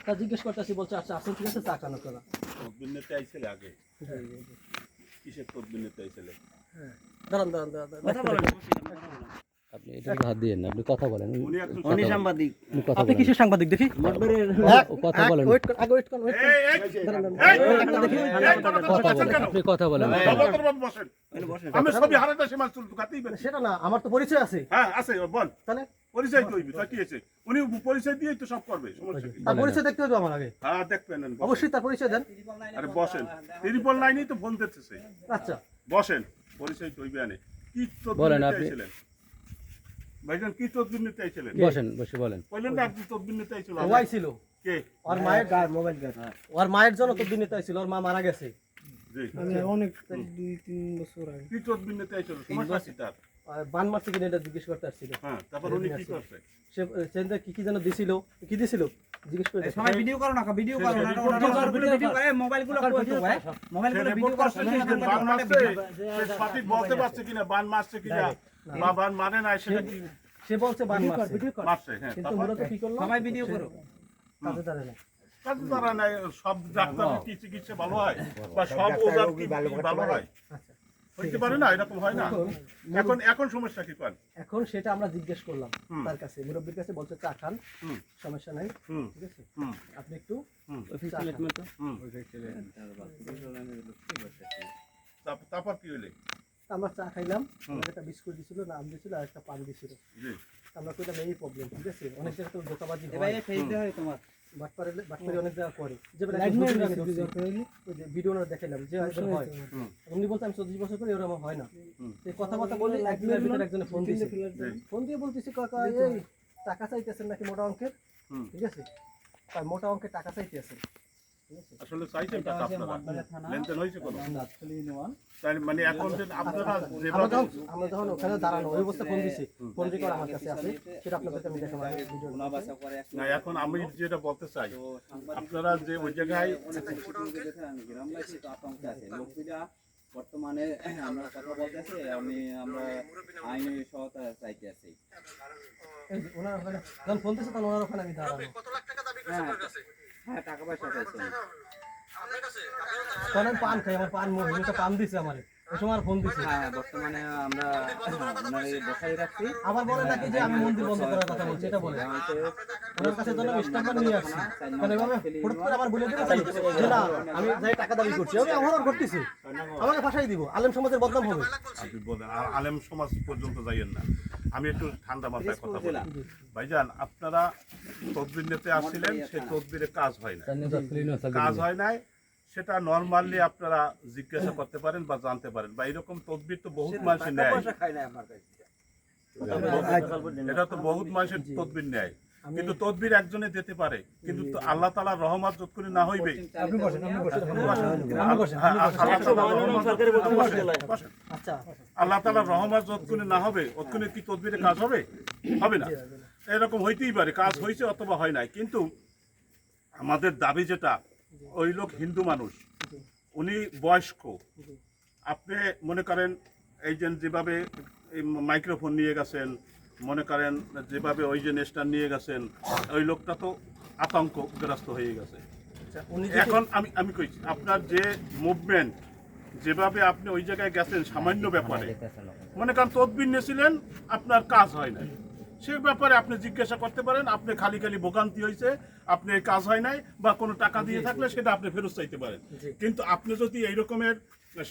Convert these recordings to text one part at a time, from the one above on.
তা জিজ্ঞেস করতেছি, বলছে আচ্ছা আসেন, ঠিক আছে, চা কেন করা তদবির নিতে আইছিলে আগে? কিসের তদবির নিতে আইছিলে? দাঁড়ান দাঁড়ান দাঁড়ান, কথা বলেন, আপনি এটা হাত দিয়েন না, আপনি কথা বলেন। উনি একজন উনি সাংবাদিক। আপনি কিসের সাংবাদিক দেখি? কথা বলেন, ওয়েট কর, আগে ওয়েট কর, ওয়েট কর। দাঁড়ান, দাঁড়ান। কথা বলেন, আপনি কথা বলেন। বসেন। আমি সবই হারাতে সীমা চুল কাটেই বেশি। সেটা না, আমার তো পরিচয় আছে। হ্যাঁ আছে, বল। তাহলে পরিচয় তো হইবে, তা কি হয়েছে? উনি পরিচয় দিয়েই তো সব করবে, সমস্যা কি? তার পরিচয় দেখতে হবে আমার আগে। হ্যাঁ দেখবেন। অবশ্যই তার পরিচয় দেন। আরে বসেন, ত্রিপল লাইনই তো ফোন দিতেছে। আচ্ছা, বসেন, পরিচয় তো হইবে আনে। কি তদবির বলেন নিতে আপনি। আইছিলেন? ভাইজান কি তদবির নিতে আইছিলেন? বসেন, বসে বলেন। বললেন না আপনি তদবির নিতে আইছিল। ওয়াই ছিল কে? ওর মায়ের মোবাইল গার্ড, ওর মায়ের জন্য তো দিন নিতে আইছিল, ওর মা মারা গেছে। জি। অনেক 2-3 বছর আগে। কি তদবির নিতে আইছিল? সমস্যা কি তার? বান মারছে কিনা এটা জিজ্ঞেস করতে আসছিল। হ্যাঁ, তারপর উনি কি করছে? সে সেদিন কি যেন দিছিল, কি দিছিল জিজ্ঞেস করে দেখো। সবাই ভিডিও করো না, ভিডিও করো না, ভিডিও করে মোবাইলগুলো করতে হয়, মোবাইলগুলো ভিডিও করো। বান মারছে, সে সঠিক বলতে পারছে কিনা বান মারছে কিনা বা বান মানে নাই সেটা কি সে বলছে বান মারছে, মারছে? হ্যাঁ, কিন্তু মূলত কি করলো, সবাই ভিডিও করো। কাজে দাঁড়ায় না। তাতে তারা নাই। সব ডাক্তারের কি চিকিৎসা ভালো হয় বা সব ওজার কি ভালো হয়? আচ্ছা, হইতে পারে না, এরকম হয় না। এখন এখন সমস্যা কি করেন? এখন সেটা আমরা জিজ্ঞেস করলাম তার কাছে, মুরব্বীর কাছে, বলছে চা খান, হুম। সমস্যা নাই, হুম ঠিক আছে, হুম আপনি একটু হুম চা খান। হুম। তারপর কি হইলে? আমরা চা খাইলাম, আমাকে একটা বিস্কুট দিছিল, নাম দিছিল, আর একটা পান দিছিল। জি। আমরা কইলাম এই প্রবলেম, ঠিক আছে, অনেক জায়গায় তো ধোঁকাবাজি এবারে হয়, ফেসতে হয় তোমার। বাটপারি অনেক জায়গা করে, যে ভিডিও না দেখাইলাম যে একজন হয়, উনি বলতে আমি 24 বছর করে এরকম আমার হয় না। এই কথাবার্তা বলে একদিনের ভিতরে একজনে ফোন দিয়েছে, ফোন দিয়ে বলতেছে কাকা এই টাকা চাইতেছেন নাকি মোটা অঙ্কের, ঠিক আছে, তাই মোটা অঙ্কের টাকা চাইতেছেন, ঠিক আছে। আসলে চাইছেন টাকা আপনারা? লেনদেন হয়েছে কোনো? না, তাই মানে এখন যে আপনারা আমরা যেভাবে যখন ওখানে দাঁড়ানো ওই অবস্থা ফোন দিছি, ফোন রেকর্ড আমার কাছে আছে, সেটা আপনাদেরকে আমি দেখাবো ভিডিও। না, এখন আমি যেটা বলতে চাই, আপনারা যে ওই জায়গায় বর্তমানে আমরা কথা বলতেছি, আমরা আইনি সহায়তা চাইতে আছি। এই যে ওনার ওখানে যখন ফোন দিছে তখন ওনার ওখানে আমি দাঁড়ানো, হ্যাঁ টাকা পয়সা চাইছেন। তখন আমি পান খাই, আমার পান মহিলাটা পান দিছে আমারে, ওই সময় আর ফোন দিছে। হ্যাঁ বর্তমানে আমরা আপনার এই বসাই রাখছি। আবার বলে নাকি যে আমি মন্দির বন্ধ করার কথা বলছি, এটা বলে ওনার কাছে জন্য স্ট্যাম্পার নিয়ে আসছি, কারণ এভাবে হঠাৎ করে আবার বলে দেবে যে না আমি যাই টাকা দাবি করছি, আমি আমার করতেছি, আমাকে ফাঁসাই দিব, আলেম সমাজের বদনাম হবে। আপনি বলেন আলেম সমাজ পর্যন্ত যাইয়েন না। আমি একটু ঠান্ডা মাথায় কথা বলি। ভাইজান, আপনারা তদবির নিতে আসছিলেন, সেই তদবিরে কাজ হয় না, কাজ হয় নাই, সেটা নরমালি আপনারা জিজ্ঞাসা করতে পারেন বা জানতে পারেন, বা এরকম তদবির তো বহুত মানুষ নেয়, এটা তো বহুত মানুষের তদবির নেয়, কিন্তু তদবির একজনে দিতে পারে, কিন্তু তো আল্লাহ তাআলার রহমত যতক্ষণ না হইবে, আল্লাহ তাআলার রহমত যতক্ষণ না হবে ততক্ষণ কি তদবিরে কাজ হবে? হবে না। এরকম হইতেই পারে কাজ হয়েছে অথবা হয় নাই, কিন্তু আমাদের দাবি যেটা, ওই লোক হিন্দু মানুষ, উনি বয়স্ক, আপনি মনে করেন এই যে যেভাবে এই মাইক্রোফোন নিয়ে গেছেন, মনে করেন যেভাবে ওই যে নেস্টার নিয়ে গেছেন, ওই লোকটা তো আতঙ্কগ্রস্ত হয়ে গেছে। এখন আমি কইছি আপনার যে মুভমেন্ট, যেভাবে আপনি ওই জায়গায় গেছেন সামান্য ব্যাপারে, মনে করেন তদবির নিয়েছিলেন, আপনার কাজ হয় না, সে ব্যাপারে আপনি জিজ্ঞাসা করতে পারেন, আপনি খালি খালি ভোগান্তি হয়েছে, আপনি কাজ হয় নাই বা কোনো টাকা দিয়ে থাকলে সেটা আপনি ফেরত চাইতে পারেন। কিন্তু আপনি যদি এই রকমের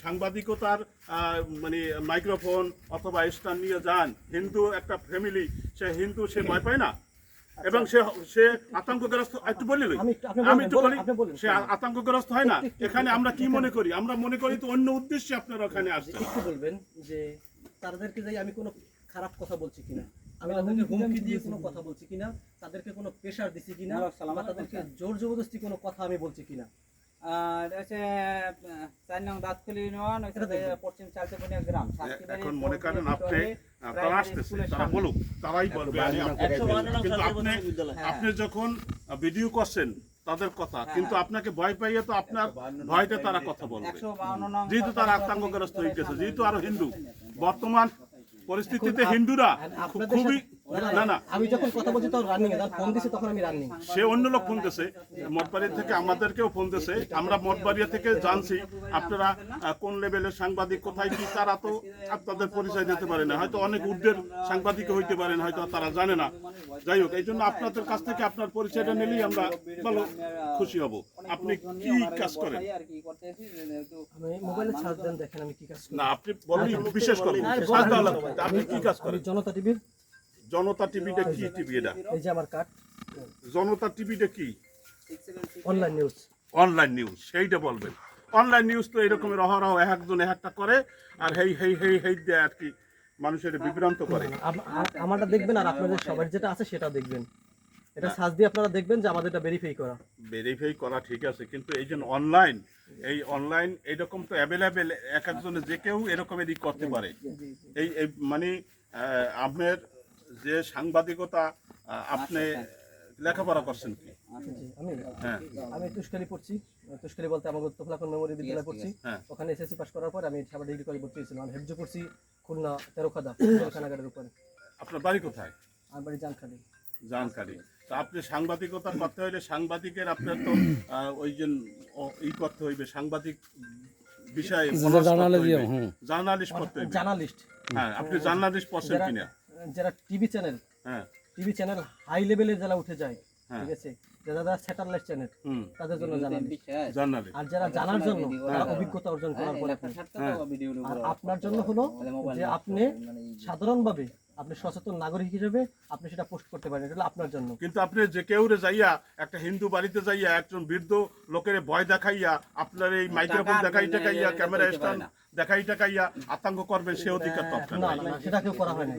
সাংবাদিকতার মানে মাইক্রোফোন অথবা স্ট্যান্ড নিয়ে যান, হিন্দু একটা ফ্যামিলি, সে হিন্দু, সে ভয় পায় না, এবং সে আতঙ্কগ্রস্ত, একটু বলি আমি একটু বলি, সে আতঙ্কগ্রস্ত হয় না। এখানে আমরা কি মনে করি? আমরা মনে করি তো অন্য উদ্দেশ্যে আপনারা ওখানে আসছেন। একটু বলবেন যে তাদেরকে যাই আমি কোনো খারাপ কথা বলছি কিনা, আমি তাদেরকে হুমকি দিয়ে কোনো কথা বলছি কিনা, তাদেরকে কোনো প্রেশার দিছি কিনা, বা তাদেরকে জোর জবরদস্তি কোনো কথা আমি বলছি কিনা। এটা হচ্ছে 4 নং দাঁতখালি ইউনিয়ন, পশ্চিম চালতেপুনিয়া গ্রাম। এখন মনে করেন আপনি তারা আসতেছে, তারা বলুক, তারাই বলবে। কিন্তু আপনি যখন ভিডিও করছেন তাদের কথা, কিন্তু আপনাকে ভয় পাইয়ে তো আপনার ভয়টা তারা কথা বলবে, যেহেতু তারা আতঙ্কগ্রস্ত হয়ে গেছে, যেহেতু আরো হিন্দু বর্তমান পরিস্থিতিতে হিন্দুরা খুবই না না আমি যখন কথা বলছি তখন রানিং এ, যখন ফোন দিছি তখন আমি রানিং। সে অন্য লোক ফোন দিয়েছে, মঠবাড়িয়া থেকে আমাদেরকেও ফোন দিয়েছে। আমরা মঠবাড়িয়া থেকে জানছি আপনারা কোন লেভেলের সাংবাদিক, কোথায় কি, তারা তো আপনাদের পরিচয় দিতে পারে না, হয়তো অনেক ঊর্ধ্বের সাংবাদিক হইতে পারেন, হয়তো তারা জানে না। যাই হোক, এই জন্য আপনাদের কাছ থেকে আপনার পরিচয়টা নিলেই আমরা ভালো খুশি হব। আপনি কি কাজ করেন? আর কি করতে এসেছি একটু আমি মোবাইলে ছাড় দেন, দেখেন আমি কি কাজ করি। না, আপনি বললেই বিশেষ করবেন। সাজ দেওয়া লাগবে। আপনি কি কাজ আমি করেন? জনতা টিভির, জনতা টিভিটা কি টিভি? এটা এই যে আমার কার্ড, জনতা টিভিটা কি? Online news. অনলাইন নিউজ, সেইটা বলবেন। অনলাইন নিউজ তো এরকমের অহরহ একজন একটা করে, আর হেই হেই হেই হেই দিয়ে আর কি মানুষের বিভ্রান্ত করে। আমারটা দেখবেন আর আপনাদের সবার যেটা আছে সেটা দেখবেন। এটা সার্চ দিয়ে আপনারা দেখবেন যে আমাদেরটা ভেরিফাই করা। ভেরিফাই করা ঠিক আছে, কিন্তু এই যে অনলাইন, এই অনলাইন এইরকম তো অ্যাভেলেবেল, এক একজনে যে কেউ এরকমেরই করতে পারে। এই এই মানে আপনার যে সাংবাদিকতা, আপনি লেখাপড়া করছেন কি? জি, আমি হ্যাঁ আমি তুষ্কালি পড়ছি। তুষ্কালি বলতে আমার তোফলাকন মেমোরিয়াল বিদ্যালয়ে পড়ছি। হ্যাঁ। ওখানে এসএসসি পাস করার পর আমি সাবা ডিগ্রি কলেজে ভর্তি হয়েছিলাম। আমি হেফজ করছি খুলনা তেরোখাদা খানাগারের উপরে। আপনার বাড়ি কোথায়? আমার বাড়ি জানখালি। জানকারি। তা আপনি সাংবাদিকতা করতে হইলে সাংবাদিকের আপনার তো ওই যে ই করতে হইবে, সাংবাদিক বিষয়ে জার্নালিস্ট করতে হইবে। জার্নালিস্ট, হ্যাঁ, আপনি জার্নালিস্ট পড়ছেন কিনা? যারা টিভি চ্যানেল, হ্যাঁ টিভি চ্যানেল হাই লেভেলে যারা উঠে যায়, হ্যাঁ। ঠিক আছে, যারা স্যাটেলাইট চ্যানেল, হুম, তাদের জন্য জার্নালিস্ট। জার্নালিস্ট। আর যারা জানার জন্য তারা অভিজ্ঞতা অর্জন করার পরে আর আপনার জন্য হলো যে আপনি সাধারণভাবে আপনি সচেতন নাগরিক হিসেবে আপনি সেটা পোস্ট করতে পারেন, এটা হলো আপনার জন্য। কিন্তু আপনি যে কেউরে যাইয়া একটা হিন্দু বাড়িতে যাইয়া একজন বৃদ্ধ লোকের ভয় দেখাইয়া, আপনার এই মাইক্রোফোন দেখাই টাকাইয়া, ক্যামেরা স্ট্যান্ড দেখাই টাকাইয়া আতঙ্ক করবেন, সে অধিকার তো আপনার না নাই। না, সেটা কেউ করা হয় না।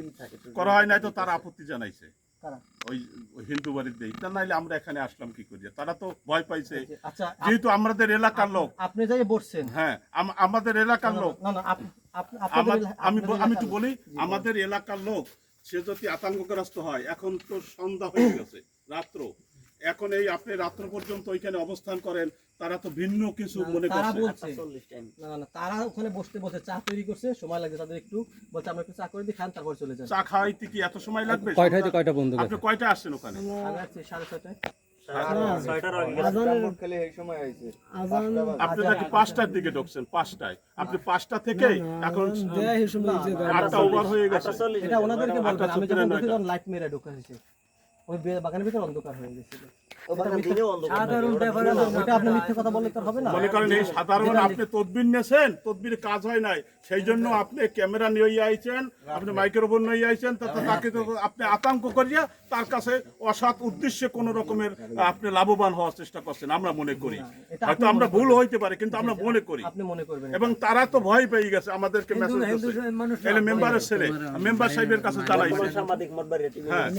করা হয় নাই তো তারা আপত্তি জানাইছে কারা? ওই ওই হিন্দু বাড়িতে। তা নাইলে আমরা এখানে আসলাম কি করি? তারা তো ভয় পাইছে, আচ্ছা, যেহেতু আমাদের এলাকার লোক। আপনি যাই বসছেন। হ্যাঁ, আমাদের এলাকার লোক। না না, আমি একটু বলি, আমাদের এলাকার লোক সে যদি আতঙ্কগ্রস্ত হয়, এখন তো সন্ধ্যা হয়ে গেছে, রাত্র, এখন এই আপনি রাত্র পর্যন্ত ওইখানে অবস্থান করেন, তারা তো ভিন্ন কিছু মনে তারা করছে। বলছে না না, তারা ওখানে বসতে বসে চা তৈরি করছে, সময় লাগছে তাদের একটু, বলছে আমরা একটু চা করে দিই, খান তারপর চলে যান। চা খাওয়াইতে কি এত সময় লাগবে? কয়টা হইতে কয়টা বন্ধু আপনি কয়টা আসছেন ওখানে? আমি আসছি 6:30টায়। আপনি নাকি 5টার দিকে ঢুকছেন? 5টায়? আপনি 5টা থেকে এখন 8টা ওভার হয়ে গেছে। এটা ওনাদেরকে বলবেন, আমি যখন 8:39 ঢুকি তখন লাইট মেরে ঢোকা হয়েছে, ওই বাগানের ভিতরে অন্ধকার হয়ে গেছিল। ওটা আপনি মিথ্যে কথা বললে তো হবে না। মনে করেন এই সাধারণ আপনি তদবির নিয়েছেন, তদবির কাজ হয় নাই, সেই জন্য আপনি ক্যামেরা নিয়ে আইছেন, আপনি মাইক্রোফোন নিয়ে আইছেন, তাকে তো আপনি আতঙ্ক করিয়া তার কাছে অসৎ উদ্দেশ্যে কোন রকমের আপনি লাভবান হওয়ার চেষ্টা করছেন, আমরা মনে করি। হয়তো আমরা ভুল হইতে পারে, কিন্তু আমরা মনে করি। আপনি মনে করবেন এবং তারা তো ভয় পেয়ে গেছে, আমাদেরকে মেসেজ করছে, মেম্বারের ছেলে মেম্বার সাহেবের কাছে চালাইছে। হ্যাঁ